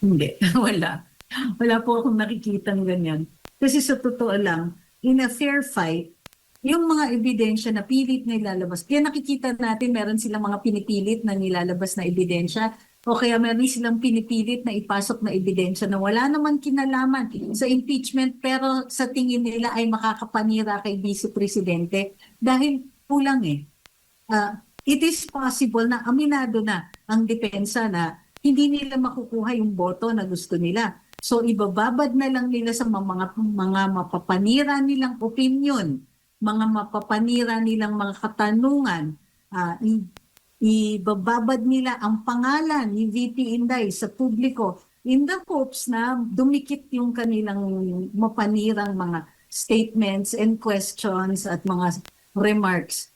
Hindi, wala. Wala po akong nakikitang ganyan. Kasi sa totoo lang, in a fair fight, yung mga ebidensya na pilit na ilalabas, kaya nakikita natin meron silang mga pinipilit na nilalabas na ebidensya o kaya meron silang pinipilit na ipasok na ebidensya na wala naman kinalaman sa impeachment pero sa tingin nila ay makakapanira kay Vice Presidente dahil kulang eh. It is possible na aminado na ang depensa na hindi nila makukuha yung boto na gusto nila. So ibababad na lang nila sa mga mapapanira nilang opinion, mga mapapanira nilang mga katanungan, ibababad nila ang pangalan ni VP Inday sa publiko in the hopes na dumikit yung kanilang mapanirang mga statements and questions at mga remarks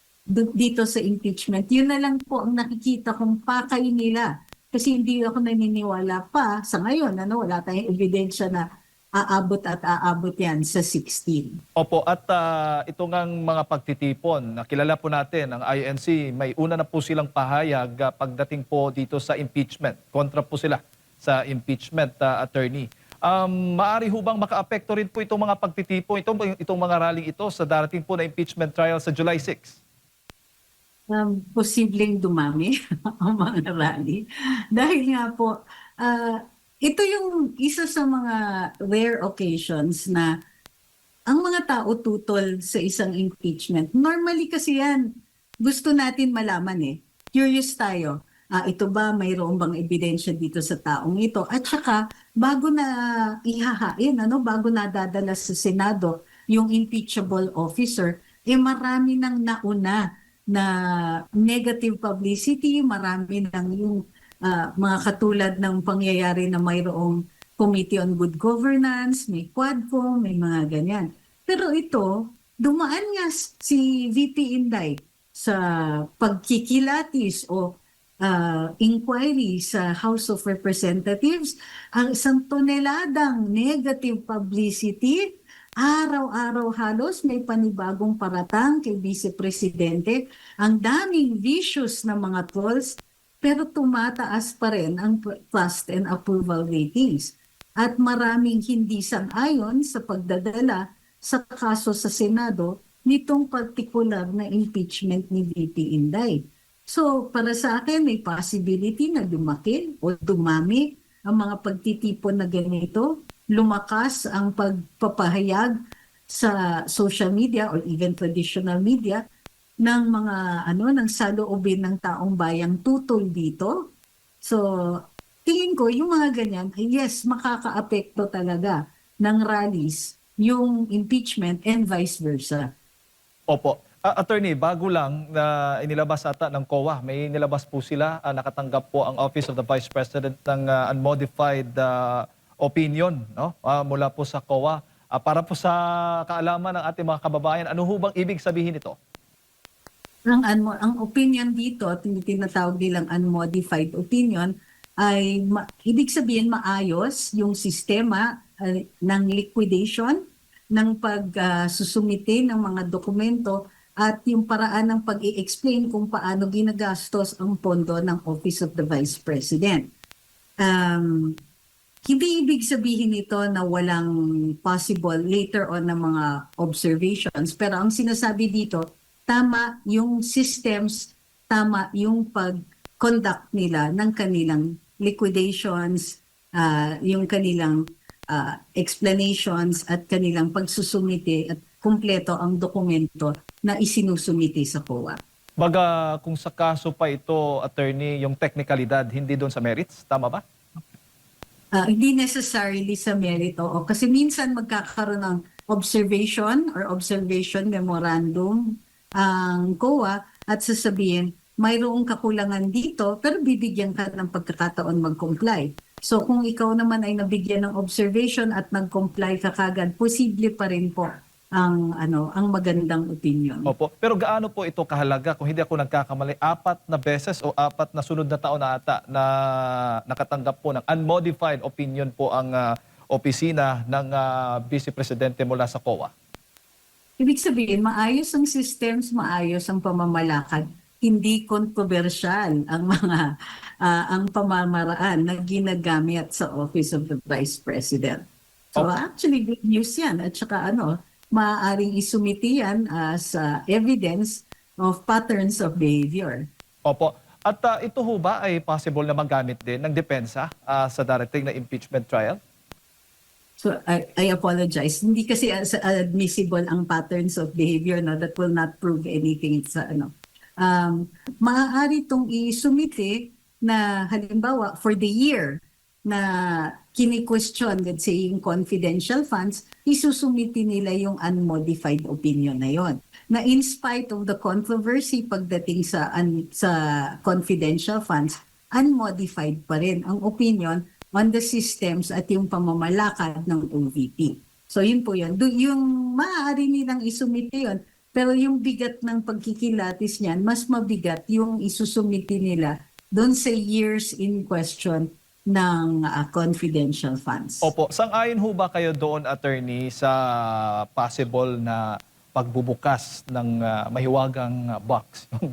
dito sa impeachment. Yun na lang po ang nakikita kong pakay nila. Kasi hindi ako naniniwala pa sa ngayon, wala tayong ebidensya na aabot at aabot yan sa 16. Opo, at ito ngang mga pagtitipon, kilala po natin, ang INC, may una na po silang pahayag pagdating po dito sa impeachment. Kontra po sila sa impeachment, attorney. Maari ho bang makaapekto rin po itong mga pagtitipon, itong mga rallying ito sa darating po na impeachment trial sa July 6? Posibleng dumami ang mga rally. Dahil nga po, ito yung isa sa mga rare occasions na ang mga tao tutol sa isang impeachment. Normally kasi yan, gusto natin malaman eh. Curious tayo. Ito ba, mayroon bang ebidensya dito sa taong ito? At saka, bago na ihahain, bago na dadala sa Senado, yung impeachable officer, marami nang nauna na negative publicity, marami nang yung mga katulad ng pangyayari na mayroong Committee on Good Governance, may Quadcom, may mga ganyan. Pero ito, dumaan nga si VP Inday sa pagkikilatis o inquiry sa House of Representatives, ang isang toneladang negative publicity, araw-araw halos may panibagong paratang kay Vice Presidente, ang daming vicious na mga trolls, pero tumataas pa rin ang trust and approval ratings. At maraming hindi sang-ayon sa pagdadala sa kaso sa Senado nitong particular na impeachment ni VP Inday. So para sa akin may possibility na lumaki o dumami ang mga pagtitipon na ganito, lumakas ang pagpapahayag sa social media or even traditional media ng mga ng saloobin ng taong bayang tutol dito. So tingin ko yung mga ganyan, yes, makakaapekto talaga ng rallies yung impeachment and vice versa. Opo. Attorney, bago lang na inilabas ata ng COA, may nilabas po sila, nakatanggap po ang Office of the Vice President ng unmodified opinion, no? Mula po sa COA. Para po sa kaalaman ng ating mga kababayan, ano ho bang ibig sabihin ito? Ang opinion dito, tinatawag nilang unmodified opinion, ay ibig sabihin maayos yung sistema ng liquidation, ng pagsusumite ng mga dokumento at yung paraan ng pag-i-explain kung paano ginagastos ang pondo ng Office of the Vice President. Hindi ibig sabihin nito na walang possible later on na mga observations, pero ang sinasabi dito, tama yung systems, tama yung pag-conduct nila ng kanilang liquidations, yung kanilang explanations at kanilang pagsusumite at kumpleto ang dokumento na isinusumite sa COA. Baga kung sa kaso pa ito, attorney, yung technicalidad, hindi doon sa merits, tama ba? Hindi necessarily sa merit, oo. Kasi minsan magkakaroon ng observation or observation memorandum ang COA at sasabihin, mayroong kakulangan dito pero bibigyan ka ng pagkakataon mag-comply. So kung ikaw naman ay nabigyan ng observation at nag-comply ka kagad, posible pa rin po ang magandang opinion. Opo. Pero gaano po ito kahalaga? Kung hindi ako nagkakamali, 4 na beses o 4 na sunod na taon na ata na nakatanggap po ng unmodified opinion po ang opisina ng Vice Presidente mula sa COA. Ibig sabihin, maayos ang systems, maayos ang pamamalakad. hindi kontrobersyal ang mga ang pamamaraan na ginagamit sa Office of the Vice President. So Opo. actually good news yan at saka maaaring isumiti yan as evidence of patterns of behavior. Opo. At ito ho ba ay possible na magamit din ng depensa sa darating na impeachment trial? So I apologize. Hindi kasi admissible ang patterns of behavior that will not prove anything sa maaari itong isumite na halimbawa for the year na kini-question, let's say, yung confidential funds, isusumiti nila yung unmodified opinion na yon. Na in spite of the controversy pagdating sa confidential funds, unmodified pa rin ang opinion on the systems at yung pamamalakad ng OVP. So yun po yun. Yung maaari nilang isumiti yun, pero yung bigat ng pagkikilatis niyan, mas mabigat yung isusumiti nila doon sa years in question ng confidential funds. Opo. Sang-ayon ho ba kayo doon, attorney, sa possible na pagbubukas ng mahiwagang box, yung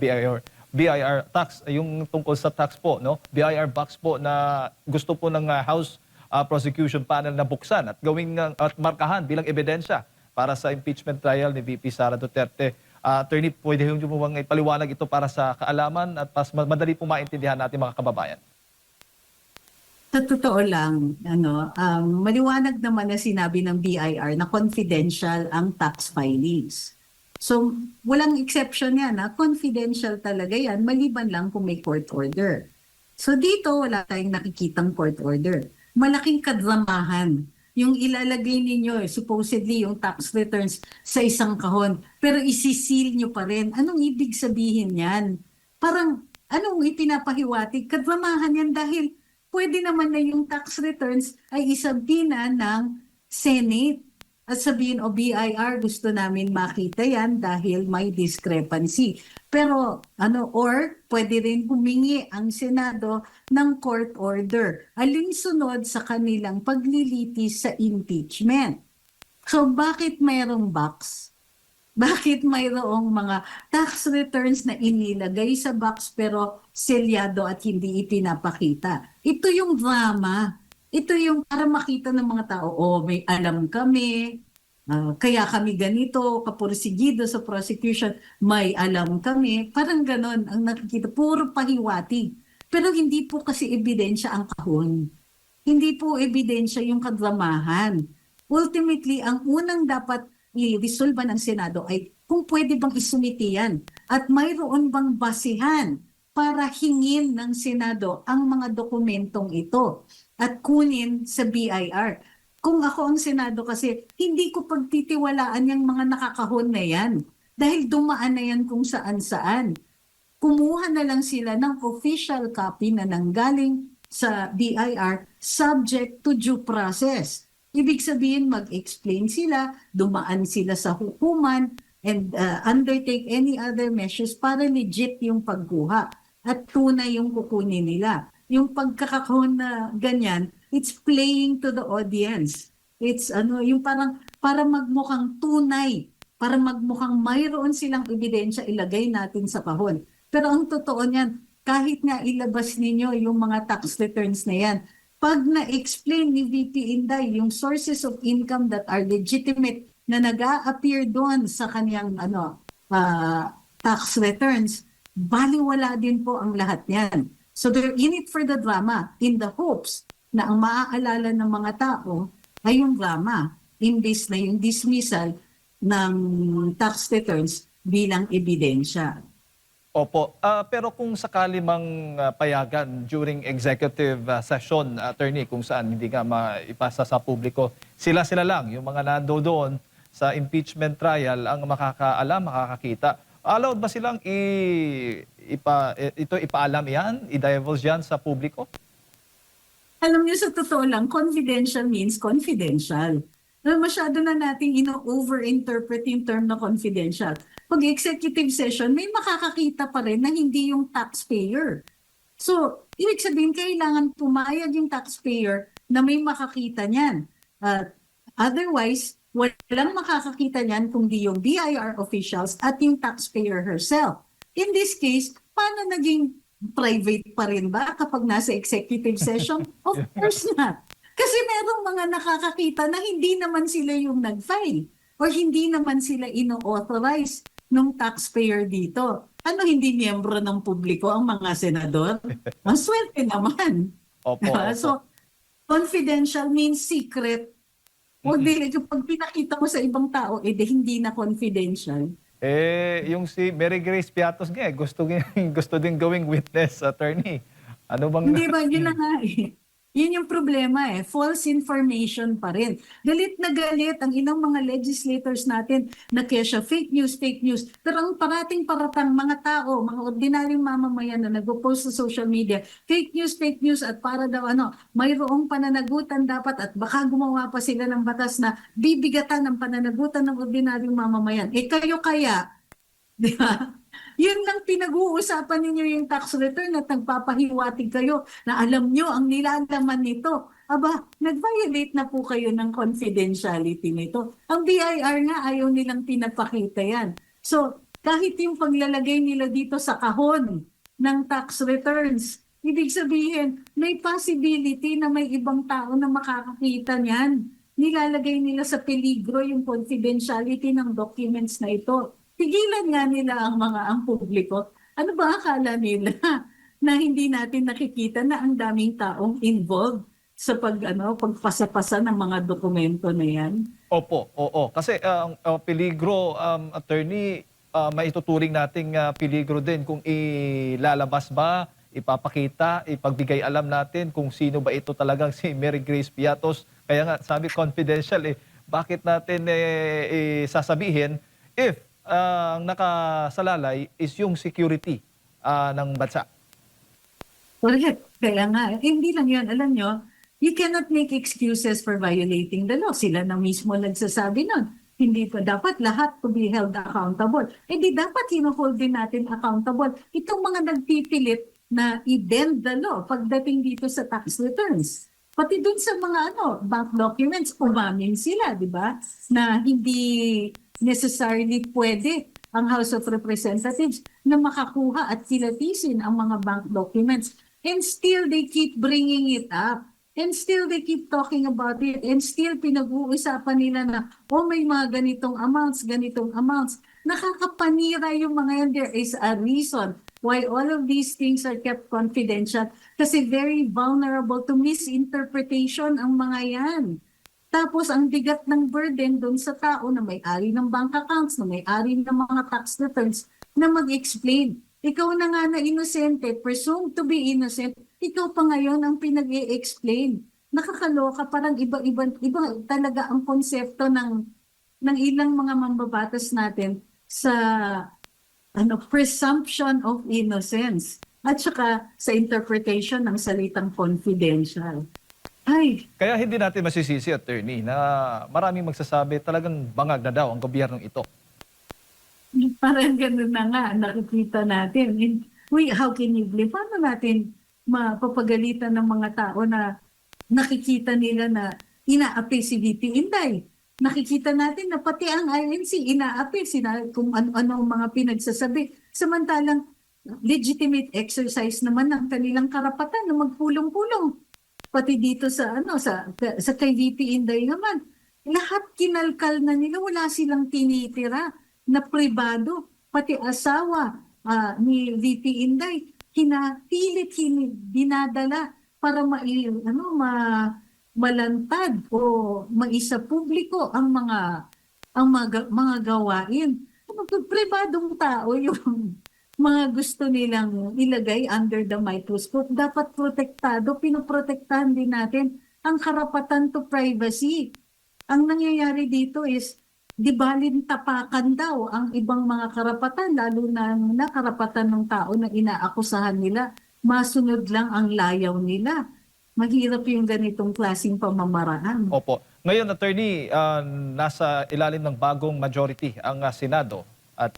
BIR tax, yung tungkol sa tax po, no? BIR box po na gusto po ng House Prosecution Panel na buksan at gawing at markahan bilang ebidensya para sa impeachment trial ni VP Sara Duterte. Attorney, pwede yung bang ipaliwanag ito para sa kaalaman at madali po maintindihan natin mga kababayan? Sa totoo lang, maliwanag naman na sinabi ng BIR na confidential ang tax filings. So, walang exception yan. Confidential talaga yan, maliban lang kung may court order. So, dito wala tayong nakikitang court order. Malaking kadramahan. Yung ilalagay ninyo, supposedly yung tax returns sa isang kahon, pero isisil nyo pa rin. Anong ibig sabihin yan? Parang, anong ipinapahiwatig? Kadramahan yan dahil pwede naman na yung tax returns ay isabina ng Senate. At sabihin, BIR, gusto namin makita yan dahil may discrepancy. Pero, or pwede rin humingi ang Senado ng court order alinsunod sa kanilang paglilitis sa impeachment. So, bakit mayroong box? Bakit mayroong mga tax returns na inilagay sa box pero selyado at hindi ipinapakita? Ito yung drama. Ito yung para makita ng mga tao, may alam kami, kaya kami ganito, kapursigido sa prosecution, may alam kami. Parang ganon ang nakikita, puro pahiwatig. Pero hindi po kasi ebidensya ang kahon. Hindi po ebidensya yung kadramahan. Ultimately, ang unang dapat i-resolve ng Senado ay kung pwede bang isumiti yan at mayroon bang basihan para hingin ng Senado ang mga dokumentong ito at kunin sa BIR. Kung ako ang Senado kasi, hindi ko pagtitiwalaan yung mga nakakahon na yan dahil dumaan na yan kung saan-saan. Kumuha na lang sila ng official copy na nanggaling sa BIR subject to due process. Ibig sabihin, mag-explain sila, dumaan sila sa hukuman, and undertake any other measures para legit yung pagkuha at tunay yung kukunin nila. Yung pagkakahon na ganyan, it's playing to the audience. It's yung parang para magmukhang tunay, para magmukhang mayroon silang ebidensya, ilagay natin sa kahon. Pero ang totoo niyan, kahit nga ilabas ninyo yung mga tax returns na yan, pag na-explain ni VP Inday yung sources of income that are legitimate na nag-a-appear doon sa kanyang tax returns, baliwala din po ang lahat yan. So they're in it for the drama in the hopes na ang maaalala ng mga tao ay yung drama, imbis na yung dismissal ng tax returns bilang ebidensya. Opo. Pero kung sakali mang payagan during executive session, attorney, kung saan hindi nga maipasa sa publiko, sila-sila lang, yung mga nandoon sa impeachment trial ang makakaalam, makakakita. Allowed ba silang ipaalam yan, i-divulge yan sa publiko? Alam niyo, sa totoo lang, confidential means confidential. Masyado na nating over-interpret yung term na confidential. Pag executive session, may makakakita pa rin na hindi yung taxpayer. So, ibig sabihin, kailangan pumayag yung taxpayer na may makakita niyan. Otherwise, walang makakakita niyan kundi yung BIR officials at yung taxpayer herself. In this case, paano naging private pa rin ba kapag nasa executive session? Of course not. Kasi merong mga nakakakita na hindi naman sila yung nag-file or hindi naman sila ino-authorize ng taxpayer dito. Ano, hindi miyembro ng publiko ang mga senador? Ang swerte naman. Opo, Diba? opo. So, confidential means secret. O di, pag pinakita mo sa ibang tao, hindi na confidential. Yung si Mary Grace Piatos nga, gusto din gawing witness, attorney. Ano bang... Hindi ba? Yun na nga eh. Yun yung problema eh. False information pa rin. Galit na galit ang inang mga legislators natin na kesya fake news, fake news. Pero ang parating paratang mga tao, mga ordinaryong mamamayan na nag-post sa social media, fake news at para daw mayroong pananagutan dapat at baka gumawa pa sila ng batas na bibigatan ng pananagutan ng ordinaryong mamamayan. Kayo kaya, di ba? Yun lang pinag-uusapan ninyo yung tax return at nagpapahiwatig kayo na alam nyo ang nilalaman nito. Aba, nag-violate na po kayo ng confidentiality nito. Ang BIR nga ayaw nilang pinapakita yan. So, kahit yung paglalagay nila dito sa kahon ng tax returns, ibig sabihin, may possibility na may ibang tao na makakakita niyan. Nilalagay nila sa peligro yung confidentiality ng documents na ito. Pigilan nga nila ang publiko. Ano ba akala nila na hindi natin nakikita na ang daming taong involved sa pagpasa-pasa ng mga dokumento na yan? Opo, oo. Kasi ang peligro, attorney, maituturing nating peligro din kung ilalabas ba, ipapakita, ipagbigay alam natin kung sino ba ito talagang si Mary Grace Piatos. Kaya nga, sabi confidential bakit natin sasabihin if ang nakasalalay is yung security ng bansa? Correct. Kaya nga, hindi lang yun. Alam nyo, you cannot make excuses for violating the law. Sila na mismo nagsasabi nun. Hindi pa dapat lahat to be held accountable. Di dapat hino-hold din natin accountable itong mga nagpipilit na i-bend the law pagdating dito sa tax returns. Pati dun sa mga bank documents, umamin sila, di ba? Na hindi necessarily pwede ang House of Representatives na makakuha at kilatisin ang mga bank documents. And still they keep bringing it up. And still they keep talking about it. And still pinag-uusapan nila na, may mga ganitong amounts. Nakakapanira yung mga yan. There is a reason why all of these things are kept confidential. Kasi very vulnerable to misinterpretation ang mga yan. Tapos ang bigat ng burden doon sa tao na may-ari ng bank accounts, na may-ari ng mga tax returns, na mag-explain. Ikaw na nga na inosente, presumed to be innocent, ikaw pa ngayon ang pinag-i-explain. Nakakaloka, parang iba talaga ang konsepto ng ilang mga mambabatas natin sa presumption of innocence at saka sa interpretation ng salitang confidential. Ay, Kaya hindi natin masisisi, attorney, na maraming magsasabi talagang bangag na daw ang gobyernong ito. parang ganun na nga, nakikita natin. How can you blame? Paano natin mapapagalitan ng mga tao na nakikita nila na inaapi si VP Inday? Nakikita natin na pati ang INC inaapi kung ano-ano ang mga pinagsasabi. Samantalang legitimate exercise naman ng kanilang karapatan na magpulong-pulong. Pati dito sa kay VP Inday naman, lahat kinalkal na nila, wala silang tinitira na pribado. Pati asawa ni VP Inday, dinadala para malantad o maisa publiko ang mga gawain. Pribadong tao yung mga gusto nilang ilagay under the microscope. Dapat protektado, pinoprotektahan din natin ang karapatan to privacy. Ang nangyayari dito is, di balin tapakan daw ang ibang mga karapatan, lalo na karapatan ng tao na inaakusahan nila. Masunod lang ang layaw nila. Mahirap yung ganitong klaseng pamamaraan. Opo. Ngayon, attorney, nasa ilalim ng bagong majority ang Senado at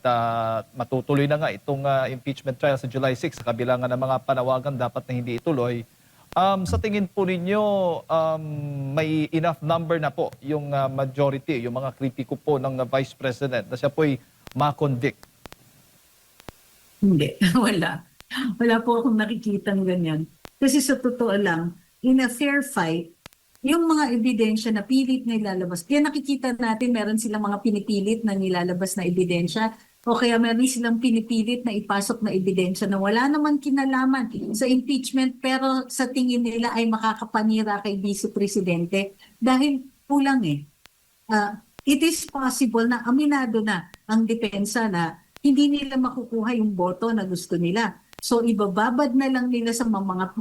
matutuloy na nga itong impeachment trial sa July 6 sa kabila nga ng mga panawagan dapat na hindi ituloy. Sa tingin po ninyo, may enough number na po yung majority, yung mga kritiko po ng Vice President na siya po'y ma-convict? Hindi, wala. Wala po akong nakikitang ganyan. Kasi sa totoo lang, in a fair fight, yung mga ebidensya na pilit na ilalabas, kaya nakikita natin meron silang mga pinipilit na nilalabas na ebidensya o kaya meron silang pinipilit na ipasok na ebidensya na wala naman kinalaman sa impeachment pero sa tingin nila ay makakapanira kay Vice Presidente dahil kulang eh. It is possible na aminado na ang depensa na hindi nila makukuha yung boto na gusto nila. So ibababad na lang nila sa mga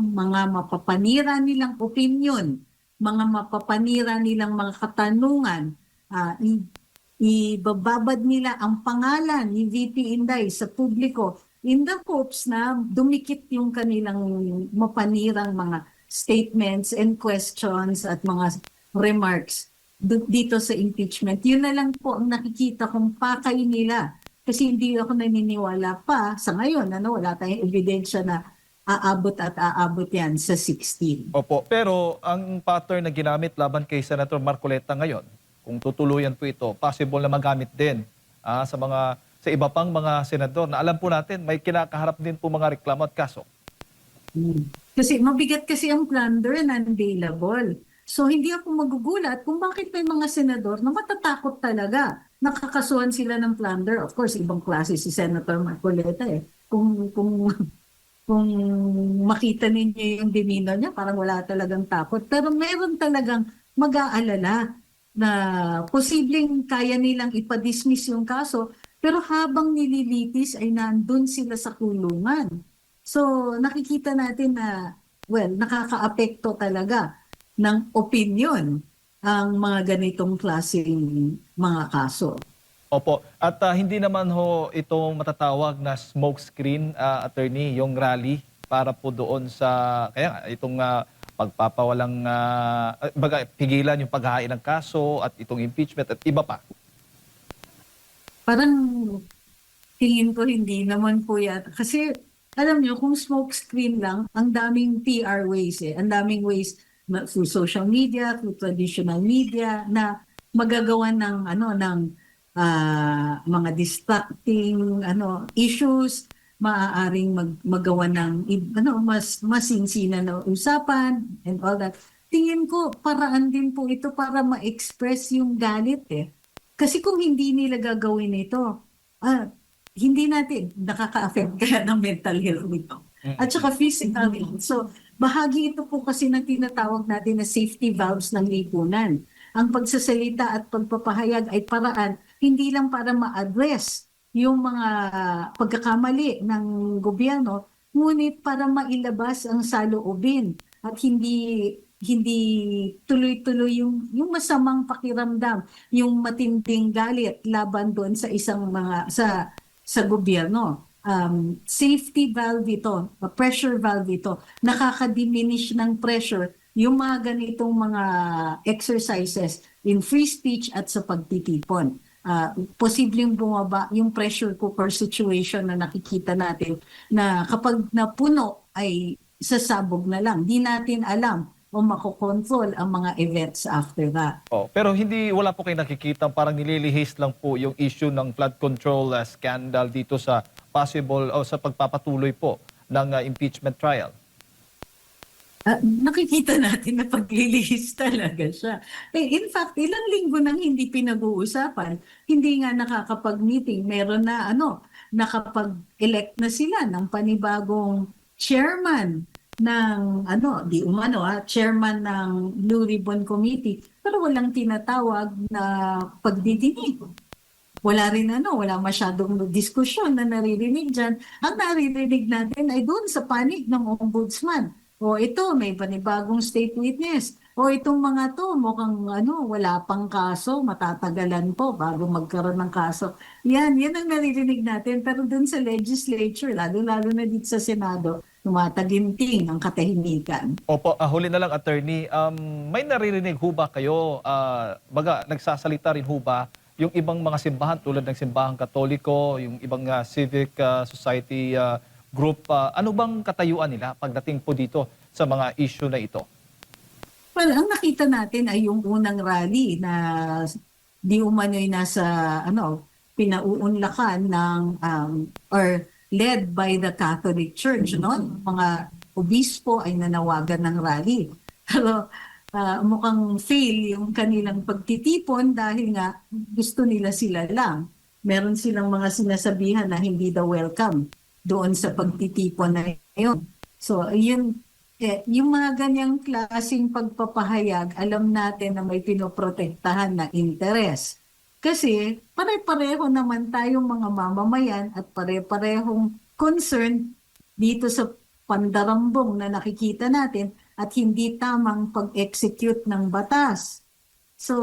mapapanira nilang opinion, mga mapapanira nilang mga katanungan, ibababad nila ang pangalan ni VP Inday sa publiko in the hopes na dumikit yung kanilang mapanirang mga statements and questions at mga remarks dito sa impeachment. Yun na lang po ang nakikita kong pakay nila. Kasi hindi ako naniniwala pa sa ngayon, wala tayong ebidensya na aabot at aabot yan sa 16. Opo, pero ang pattern na ginamit laban kay Senator Marcoleta ngayon, kung tutuluyan po ito, possible na magamit din sa iba pang mga senador na alam po natin may kinakaharap din po mga reklamo at kaso. Kasi mabigat kasi ang plunder na unavailable. So hindi ako magugulat kung bakit may mga senador na matatakot talaga. Nakakasuhan sila ng plunder. Of course, ibang klase si Senator Marcoleta eh. Kung makita ninyo yung demeanor niya, parang wala talagang takot. Pero meron talagang mag-aalala na posibleng kaya nilang ipadismiss yung kaso, pero habang nililitis ay nandun sila sa kulungan. So nakikita natin na, nakakaapekto talaga ng opinion ang mga ganitong klaseng mga kaso. Opo, at hindi naman ho ito matatawag na smokescreen, attorney, yung rally para po doon sa, kaya nga, itong pagpapawalang, pigilan yung paghahain ng kaso at itong impeachment at iba pa. Parang tingin ko hindi naman po yata. Kasi alam nyo, kung smokescreen lang, ang daming PR ways eh. Ang daming ways through social media, through traditional media na magagawa ng mga distracting issues, maaaring magawa ng mas masinsinan na usapan and all that. Tingin ko paraan din po ito para ma-express yung galit eh. Kasi kung hindi nila gagawin ito, hindi natin nakaka-affect kaya ng mental health nito. At saka physical health. So, bahagi ito po kasi ng tinatawag natin na safety valves ng lipunan. Ang pagsasalita at pagpapahayag ay paraan hindi lang para ma-address yung mga pagkakamali ng gobyerno, ngunit para mailabas ang saloobin at hindi tuloy-tuloy yung masamang pakiramdam, yung matinding galit laban doon sa isang sa gobyerno. Safety valve ito, pressure valve ito, nakaka-diminish ng pressure yung mga ganitong mga exercises in free speech at sa pagtitipon. Posibleng bumaba yung pressure cooker situation na nakikita natin na kapag napuno ay sasabog na lang. Di natin alam o makokontrol ang mga events after that. Pero wala po kayo nakikita, parang nililihis lang po yung issue ng flood control scandal dito sa possible o sa pagpapatuloy po ng impeachment trial. Nakikita natin na paglilihis talaga siya. In fact, ilang linggo nang hindi pinag-uusapan, hindi nga nakakapag-meeting. Meron na nakapag-elect na sila ng panibagong chairman ng chairman ng Blue Ribbon Committee, pero walang tinatawag na pagdidinig. Wala masyadong diskusyon na naririnig dyan. Ang naririnig natin ay doon sa panig ng ombudsman. O ito, may panibagong state witness. O itong mga to, mukhang wala pang kaso, matatagalan po bago magkaroon ng kaso. Yan ang naririnig natin. Pero doon sa legislature, lalo na dito sa Senado, tumataginting ang katahimikan. Opo, huli na lang, attorney, may naririnig ho ba kayo, nagsasalita rin ho ba yung ibang mga simbahan tulad ng simbahang Katoliko, yung ibang civic society group, ano bang katayuan nila pagdating po dito sa mga issue na ito? Well, ang nakita natin ay yung unang rally na di umano'y nasa pinauunlakan ng or led by the Catholic Church, no? Mga obispo ay nanawagan ng rally. Pero mukhang fail yung kanilang pagtitipon dahil nga gusto nila sila lang. Meron silang mga sinasabihan na hindi daw welcome doon sa pagtitipon na yun. So, yung mga ganyang klaseng pagpapahayag, alam natin na may pinoprotektahan na interes. Kasi pare-pareho naman tayong mga mamamayan at pare-parehong concern dito sa pandarambong na nakikita natin at hindi tamang pag-execute ng batas. So,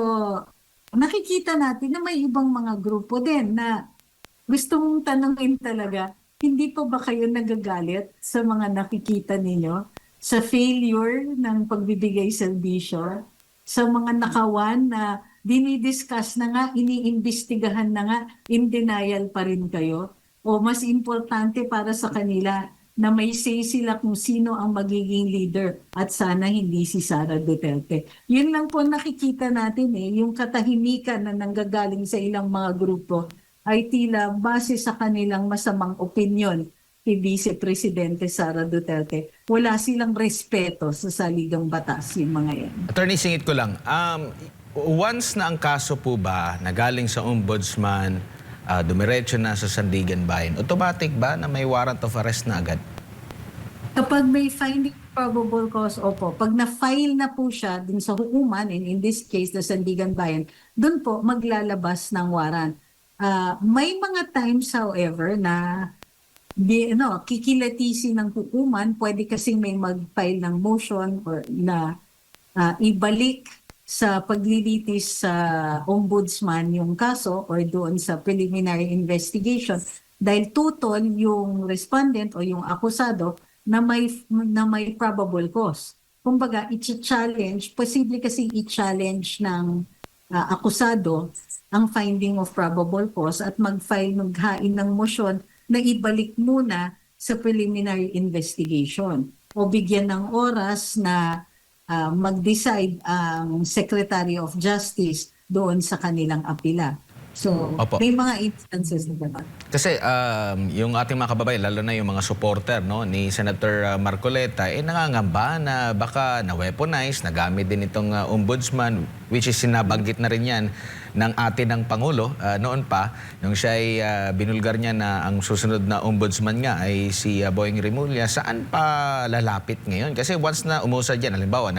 nakikita natin na may ibang mga grupo din na gustong tanungin talaga, hindi pa ba kayo nagagalit sa mga nakikita ninyo sa failure ng pagbibigay serbisyo, sa mga nakawan na dinidiscuss na nga, iniimbestigahan na nga, in denial pa rin kayo? O mas importante para sa kanila na may say sila kung sino ang magiging leader at sana hindi si Sara Duterte. Yun lang po nakikita natin yung katahimikan na nanggagaling sa ilang mga grupo ay tila base sa kanilang masamang opinyon kay Vice Presidente Sara Duterte. Wala silang respeto sa saligang batas yung mga yan. Attorney, singit ko lang. Once na ang kaso po ba na galing sa ombudsman, dumiretso na sa Sandigan Bayan, automatic ba na may warrant of arrest na agad? Kapag may finding probable cause, opo. Pag na-file na po siya dun sa hukuman, in this case, the Sandigan Bayan, dun po maglalabas ng warrant. May mga times, however, na kikilatisin ng hukuman, pwede kasing may mag-file ng motion or na ibalik sa paglilitis sa ombudsman yung kaso or doon sa preliminary investigation dahil tutol yung respondent o yung akusado na may probable cause. Kumbaga, i-challenge, posible kasi i-challenge ng akusado ang finding of probable cause at mag-file maghain ng motion na ibalik muna sa preliminary investigation o bigyan ng oras na mag-decide ang Secretary of Justice doon sa kanilang apila. So, Opo. may mga instances na gano'n. Kasi yung ating mga kababayan, lalo na yung mga supporter ni Senator Marcoleta, nangangamba na baka na-weaponize, nagamit din itong ombudsman, which is sinabanggit na rin yan ng ate ng Pangulo noon pa, nung siya ay binulgar niya na ang susunod na ombudsman nga ay si Boying Rimulya. Saan pa lalapit ngayon? Kasi once na umusad yan, halimbawa,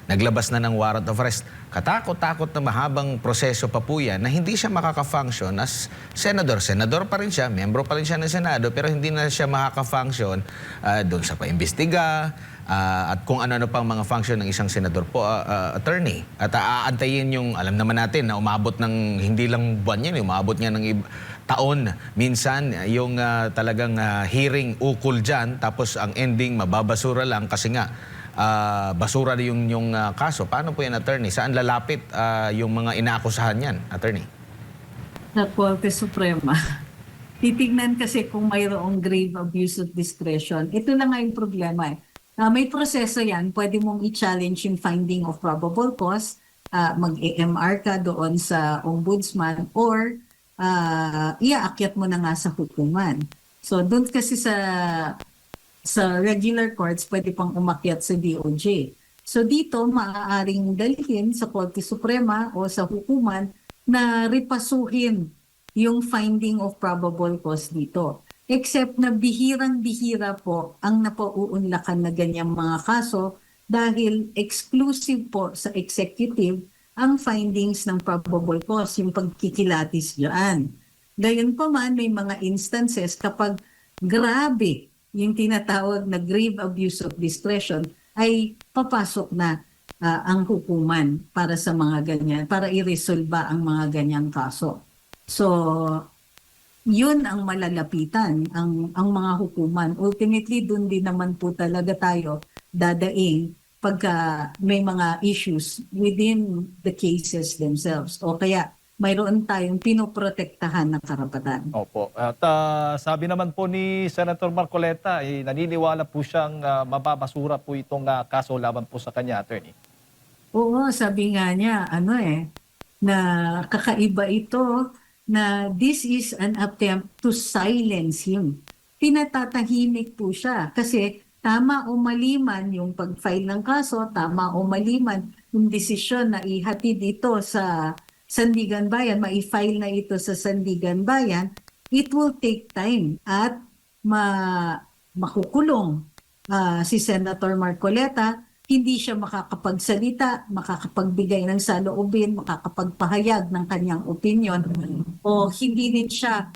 naglabas na ng warrant of arrest, katakot-takot na mahabang proseso pa po yan na hindi siya makaka-function as senador. Senador pa rin siya, membro pa rin siya ng Senado, pero hindi na siya makaka-function doon sa paimbestiga, at kung ano-ano pang mga function ng isang senador po, attorney. At aantayin yung, alam naman natin na umabot ng, hindi lang buwan yan, umabot nga ng taon. Minsan, yung talagang hearing ukol dyan, tapos ang ending mababasura lang kasi nga, basura yung kaso. Paano po yan, attorney? Saan lalapit yung mga inaakusahan yan, attorney? Sa Korte Suprema. Titignan kasi kung mayroong grave abuse of discretion. Ito na nga yung problema may proseso yan, pwede mong i-challenge yung finding of probable cause, mag-EMR ka doon sa ombudsman or iaakyat mo na nga sa hukuman. So doon kasi sa regular courts, pwede pang umakyat sa DOJ. So dito, maaaring dalhin sa Korte Suprema o sa hukuman na ripasuhin yung finding of probable cause dito. Except na bihirang-bihira po ang napauunlakan na ganyang mga kaso dahil exclusive po sa executive ang findings ng probable cause, yung pagkikilatis dyan. Gayon pa man, may mga instances kapag grabe yung tinatawag na grave abuse of discretion ay papasok na ang hukuman para sa mga ganyan, para i-resolba ang mga ganyang kaso. So, yun ang malalapitan, ang mga hukuman. Ultimately, dun din naman po talaga tayo dadaing pagka may mga issues within the cases themselves. O kaya, mayroon tayong pinoprotektahan na karapatan. Opo. At sabi naman po ni Senator Marcoleta, naniniwala po siyang mababasura po itong kaso laban po sa kanya, attorney. Oo, sabi nga niya, na kakaiba ito, na this is an attempt to silence him. pinatatahimik po siya. Kasi tama o mali man yung pag-file ng kaso, tama o mali man yung desisyon na ihatid ito sa Sandigan Bayan, ma-file na ito sa Sandigan Bayan, it will take time at makukulong si Senator Marcoleta. Hindi siya makakapagsalita, makakapagbigay ng saloobin, makakapagpahayag ng kanyang opinion, o hindi din siya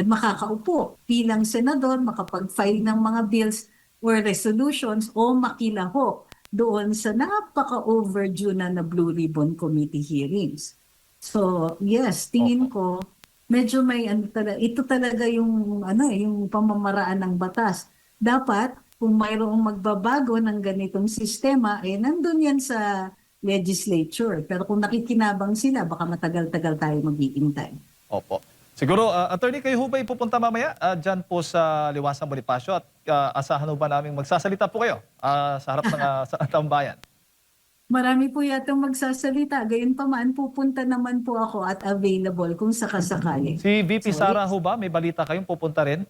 makakaupo bilang senador, makapag-file ng mga bills or resolutions o makilaho doon sa napaka-overdue na Blue Ribbon Committee hearings. So, yes, tingin ko medyo may ito talaga yung yung pamamaraan ng batas. Dapat kung mayroong magbabago ng ganitong sistema, nandun yan sa legislature. Pero kung nakikinabang sila, baka matagal-tagal tayo maghihintay. Opo. Siguro, attorney, kayo ho ba pupunta mamaya dyan po sa Liwasang Bonifacio at asahan ho ba namin magsasalita po kayo sa harap ng sa taong bayan? Marami po yatang magsasalita. Gayunpaman, pupunta naman po ako at available kung sakasakali. Si VP Sara ho ba, may balita kayong pupunta rin?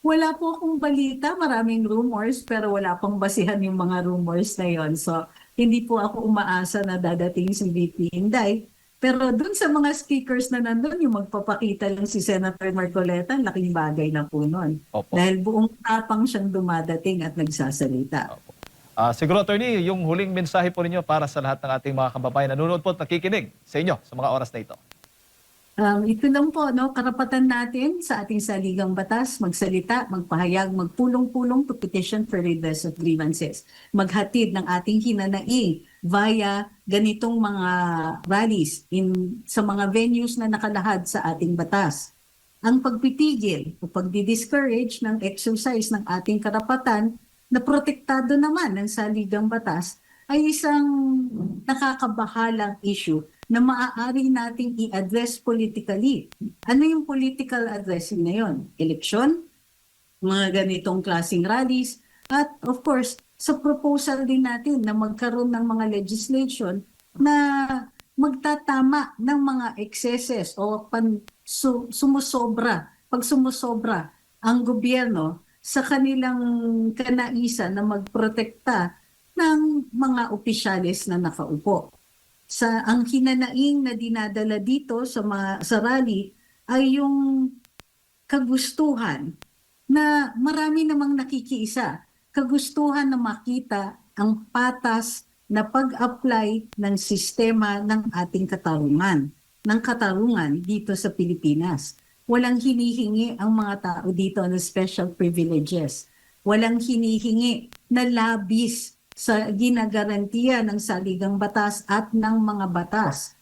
Wala po akong balita, maraming rumors, pero wala pang basihan yung mga rumors na yon. So, hindi po ako umaasa na dadating si VP Inday. Pero dun sa mga speakers na nandun, yung magpapakita lang si Senator Marcoleta, laking bagay na po nun. Opo. Dahil buong tapang siyang dumadating at nagsasalita. Opo. Siguro, attorney, yung huling mensahe po ninyo para sa lahat ng ating mga kababayan nanonood po at nakikinig sa inyo sa mga oras na ito. Ito lang po, karapatan natin sa ating saligang batas, magsalita, magpahayag, magpulong-pulong to petition for redress of grievances. Maghatid ng ating hinanaing via ganitong mga rallies sa mga venues na nakalahad sa ating batas. Ang pagpipigil o pagdi-discourage ng exercise ng ating karapatan na protektado naman ng saligang batas ay isang nakakabahalang issue na maaari nating i-address politically. Ano yung political addressing na yun? Eleksyon, mga ganitong klaseng rallies, at of course, sa proposal din natin na magkaroon ng mga legislation na magtatama ng mga excesses o sumusobra, pag sumusobra ang gobyerno sa kanilang kanaisan na magprotekta ng mga opisyalis na nakaupo. Ang hinanaing na dinadala dito sa rally ay yung kagustuhan na marami namang nakikiisa. Kagustuhan na makita ang patas na pag-apply ng sistema ng ating katarungan dito sa Pilipinas. Walang hinihingi ang mga tao dito ng special privileges. Walang hinihingi na labis sa ginagarantiya ng saligang batas at ng mga batas.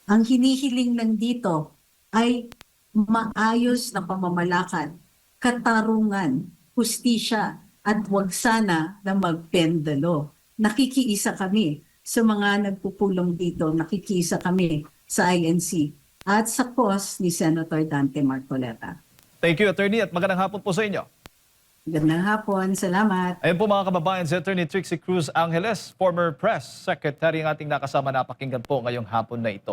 Ang hinihiling lang dito ay maayos na pamamalakad, katarungan, hustisya, at huwag sana na magpendalo. Nakikiisa kami sa mga nagpupulong dito, nakikiisa kami sa INC at sa cause ni Senator Dante Marcoleta. Thank you, attorney, at magandang hapon po sa inyo. Magandang hapon, salamat. Ayun po mga kababayan, si Attorney Trixie Cruz Angeles, former press secretary ang ating nakasama na pakinggan po ngayong hapon na ito.